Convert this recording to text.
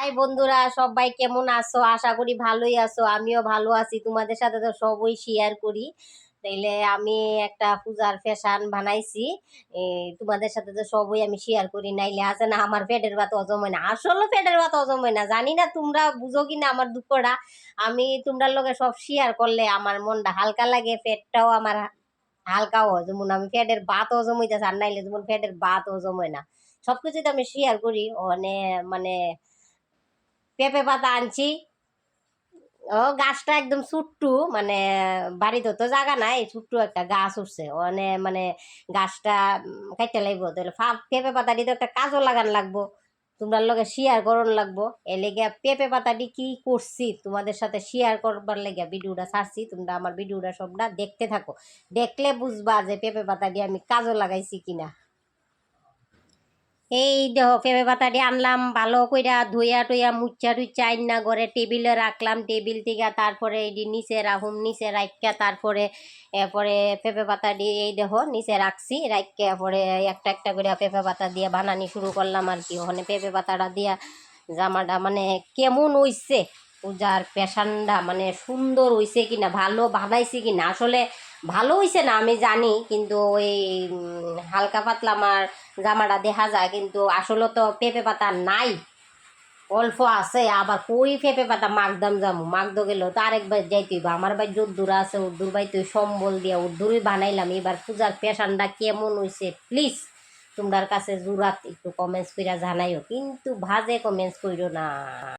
High বন্ধুরা, সবাই কেমন আছো? আশা করি ভালোই আছো। আমিও ভালো আছি। তোমাদের সাথে তো সবই শেয়ার করি। তাইলে আমি একটা পূজার ফ্যাশন বানাইছি। তোমাদের সাথে তো সবই আমি শেয়ার করি, নাইলে আছে না আমার পেটের ভাত হজম হয় না। আসলে পেটের ভাত হজম হয় না, জানি না তোমরা বুঝো কিনা আমার দুঃখটা। আমি তোমরা লোকে সব শেয়ার করলে আমার মনটা হালকা লাগে, পেটটাও আমার হালকাও হয়। যেমন আমি পেটের ভাত হজম হইতেছে, আর নাইলে যেমন পেটের ভাত হজম হয় না। সবকিছু তো আমি শেয়ার করি। মানে পেঁপে পাতা আনছি। ও গাছটা একদম ছোট্টু, মানে বাড়িতে তো জায়গা নাই, ছোট্ট একটা গাছ উঠছে মানে গাছটা কাটতে লাগবো। তাহলে পেঁপে পাতা দিয়ে তো একটা কাজও লাগান লাগবো, তোমরা লগে শেয়ার করন লাগবো। এর লেগে পেঁপে পাতা দিয়ে কি করছি তোমাদের সাথে শেয়ার করবার লেগে ভিডিওটা ছাড়ছি। তোমরা আমার ভিডিওটা সবটা দেখতে থাকো, দেখলে বুঝবা যে পেঁপে পাতা দিয়ে আমি কাজও লাগাইছি কিনা। এই দেখো পেঁপে পাতাটি আনলাম, ভালো কইরা ধুইয়া টুইয়া মুচ্ছা টুচ্ছা আইনা ঘরে টেবিলে রাখলাম। টেবিল থেকে তারপরে এই নিচে রাখুম, নিচে রাখা তারপরে এরপরে পেঁপে পাতাটি এই দেখো নিচে রাখছি। রাখকে এরপরে একটা একটা করে পেঁপে পাতা দিয়ে বানানি শুরু করলাম আর কি। ওখানে পেঁপে পাতাটা দিয়া জামাটা মানে কেমন হইছে, পূজার পেশানটা মানে সুন্দর হইছে কিনা, ভালো বানাইছে কিনা। আসলে ভালো হইছে না আমি জানি, কিন্তু ওই হালকা পাতলা আমার জামাটা দেখা যায়, কিন্তু আসলে তো পেঁপে পাতা নাই, অল্প আছে। আবার কই পেঁপে পাতা মাগদাম যামু, মাগদ গেলেও তো আরেকবার যাইতেইব। আমার বাড়ি যদ্দুর আছে উর্দুর বাড়িতে সম্বল দিয়া উর্দুরই বানাইলাম। এবার পূজার পেশানটা কেমন হয়েছে প্লিজ তোমরার কাছে জুরাত একটু কমেন্টস কইরা জানাইও, কিন্তু ভাজে কমেন্টস কইরো না।